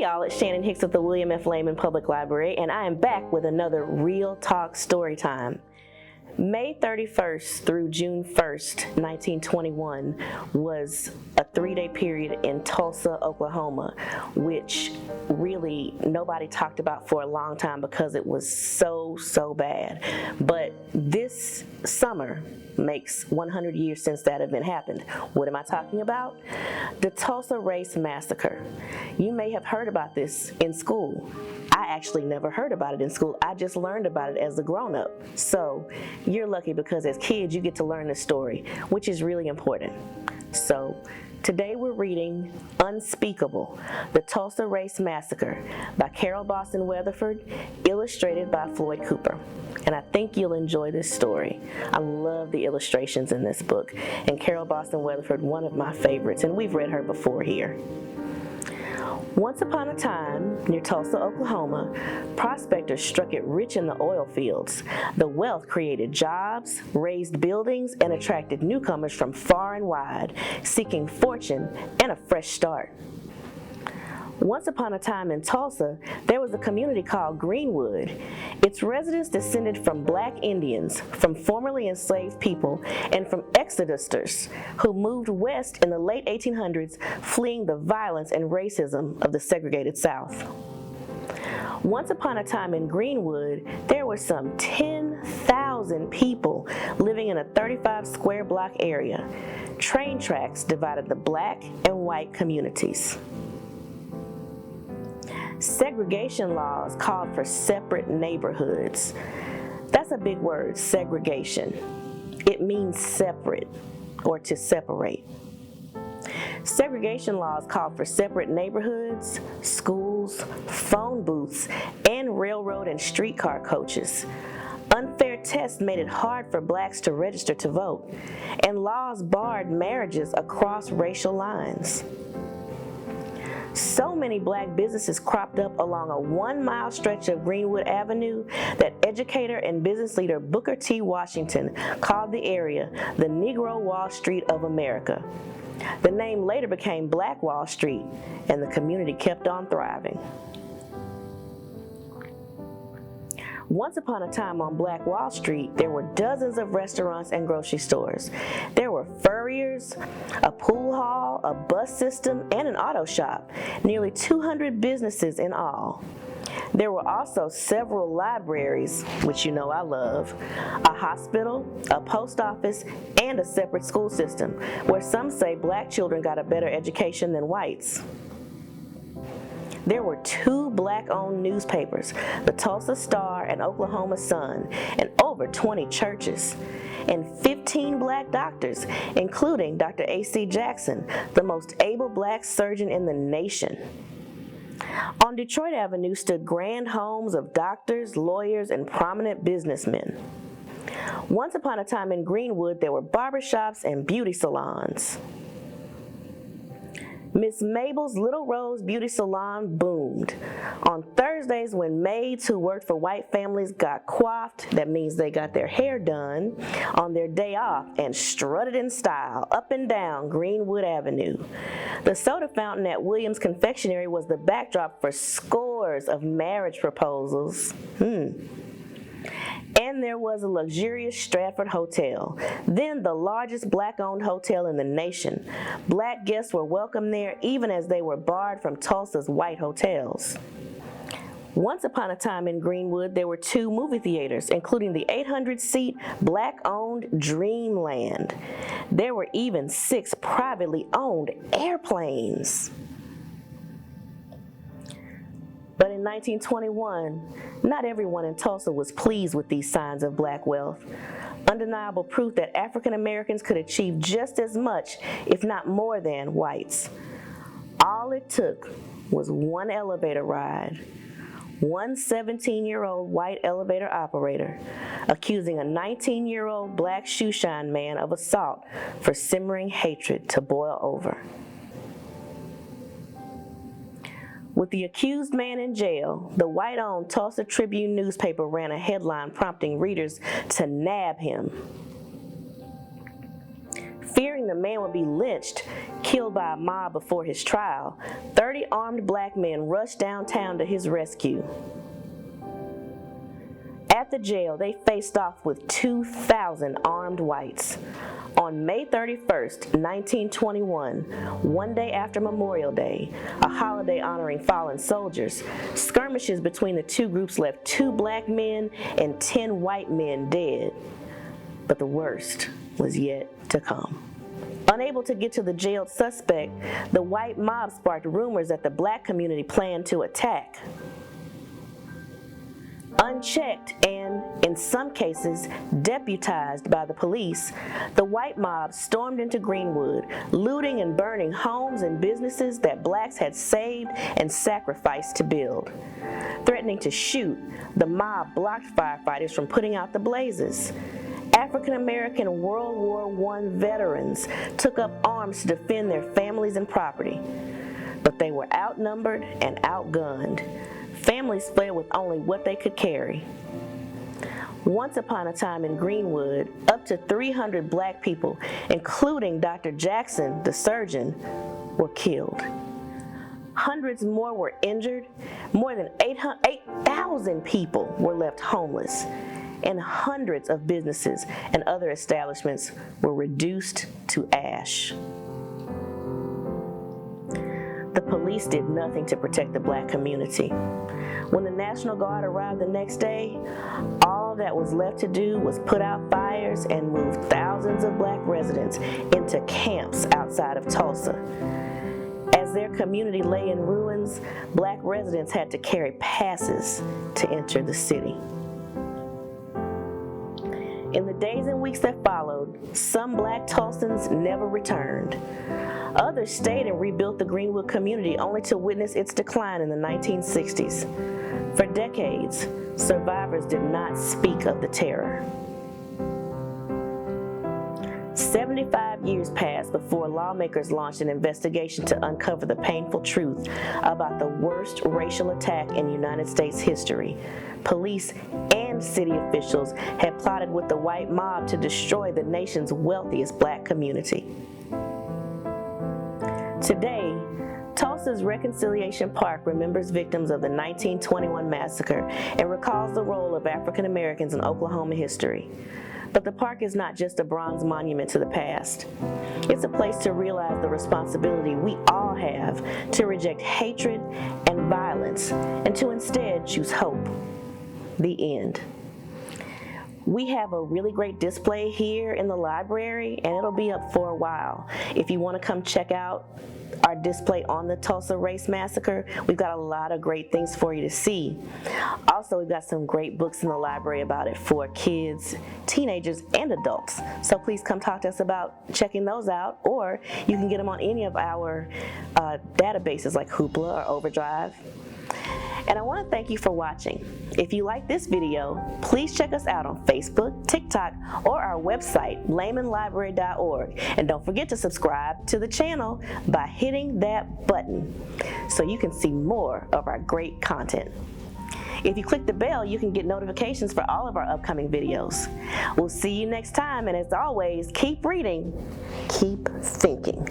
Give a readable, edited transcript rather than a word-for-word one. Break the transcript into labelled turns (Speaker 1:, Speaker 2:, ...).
Speaker 1: y'all, it's Shannon Hicks at the William F. Lehman Public Library, and I am back with another Real Talk Storytime. May 31st through June 1st, 1921 was a 3-day period in Tulsa, Oklahoma, which really nobody talked about for a long time because it was so bad. But this summer makes 100 years since that event happened. What am I talking about? The Tulsa Race Massacre. You may have heard about this in school. I actually never heard about it in school. I just learned about it as a grown-up. So you're lucky because as kids you get to learn the story, which is really important. So today we're reading Unspeakable, The Tulsa Race Massacre by Carol Boston Weatherford, illustrated by Floyd Cooper. And I think you'll enjoy this story. I love the illustrations in this book. And Carol Boston Weatherford, one of my favorites, and we've read her before here. Once upon a time, near Tulsa, Oklahoma, prospectors struck it rich in the oil fields. The wealth created jobs, raised buildings, and attracted newcomers from far and wide, seeking fortune and a fresh start. Once upon a time in Tulsa, there was a community called Greenwood. Its residents descended from black Indians, from formerly enslaved people, and from exodusters who moved west in the late 1800s, fleeing the violence and racism of the segregated South. Once upon a time in Greenwood, there were some 10,000 people living in a 35 square block area. Train tracks divided the black and white communities. Segregation laws called for separate neighborhoods. That's a big word, segregation. It means separate or to separate. Segregation laws called for separate neighborhoods, schools, phone booths, and railroad and streetcar coaches. Unfair tests made it hard for blacks to register to vote, and laws barred marriages across racial lines. So many black businesses cropped up along a 1-mile stretch of Greenwood Avenue that educator and business leader Booker T. Washington called the area the Negro Wall Street of America. The name later became Black Wall Street, and the community kept on thriving. Once upon a time on Black Wall Street, there were dozens of restaurants and grocery stores. There were furriers, a pool hall, a bus system, and an auto shop. Nearly 200 businesses in all. There were also several libraries, which you know I love, a hospital, a post office, and a separate school system, where some say black children got a better education than whites. There were 2 black-owned newspapers, the Tulsa Star and Oklahoma Sun, and over 20 churches, and 15 black doctors, including Dr. A.C. Jackson, the most able black surgeon in the nation. On Detroit Avenue stood grand homes of doctors, lawyers, and prominent businessmen. Once upon a time in Greenwood, there were barbershops and beauty salons. Miss Mabel's Little Rose Beauty Salon boomed. On Thursdays, when maids who worked for white families got coiffed, that means they got their hair done, on their day off and strutted in style up and down Greenwood Avenue. The soda fountain at Williams Confectionery was the backdrop for scores of marriage proposals. And there was a luxurious Stratford Hotel, then the largest black-owned hotel in the nation. Black guests were welcome there even as they were barred from Tulsa's white hotels. Once upon a time in Greenwood, there were 2 movie theaters, including the 800-seat black-owned Dreamland. There were even 6 privately owned airplanes. But in 1921, not everyone in Tulsa was pleased with these signs of black wealth. Undeniable proof that African Americans could achieve just as much, if not more than, whites. All it took was one elevator ride. One 17-year-old white elevator operator accusing a 19-year-old black shoeshine man of assault for simmering hatred to boil over. With the accused man in jail, the white-owned Tulsa Tribune newspaper ran a headline prompting readers to nab him. Fearing the man would be lynched, killed by a mob before his trial, 30 armed black men rushed downtown to his rescue. At the jail, they faced off with 2,000 armed whites. On May 31st, 1921, one day after Memorial Day, a holiday honoring fallen soldiers, skirmishes between the two groups left 2 black men and 10 white men dead. But the worst was yet to come. Unable to get to the jailed suspect, the white mob sparked rumors that the black community planned to attack. Unchecked and, in some cases, deputized by the police, the white mob stormed into Greenwood, looting and burning homes and businesses that blacks had saved and sacrificed to build. Threatening to shoot, the mob blocked firefighters from putting out the blazes. African-American World War I veterans took up arms to defend their families and property, but they were outnumbered and outgunned. Families fled with only what they could carry. Once upon a time in Greenwood, up to 300 black people, including Dr. Jackson, the surgeon, were killed. Hundreds more were injured. More than 8,000 people were left homeless. And hundreds of businesses and other establishments were reduced to ash. The police did nothing to protect the black community. When the National Guard arrived the next day, all that was left to do was put out fires and move thousands of black residents into camps outside of Tulsa. As their community lay in ruins, black residents had to carry passes to enter the city. In the days and weeks that followed, some black Tulsans never returned. Others stayed and rebuilt the Greenwood community only to witness its decline in the 1960s. For decades, survivors did not speak of the terror. 75 years passed before lawmakers launched an investigation to uncover the painful truth about the worst racial attack in United States history. Police and city officials had plotted with the white mob to destroy the nation's wealthiest black community. Today, Tulsa's Reconciliation Park remembers victims of the 1921 massacre and recalls the role of African Americans in Oklahoma history. But the park is not just a bronze monument to the past. It's a place to realize the responsibility we all have to reject hatred and violence and to instead choose hope. The end. We have a really great display here in the library, and it'll be up for a while. If you want to come check out our display on the Tulsa Race Massacre, we've got a lot of great things for you to see. Also, we've got some great books in the library about it for kids, teenagers, and adults. So please come talk to us about checking those out, or you can get them on any of our databases like Hoopla or Overdrive. And I want to thank you for watching. If you like this video, please check us out on Facebook, TikTok, or our website, laymanlibrary.org. And don't forget to subscribe to the channel by hitting that button so you can see more of our great content. If you click the bell, you can get notifications for all of our upcoming videos. We'll see you next time, and as always, keep reading, keep thinking.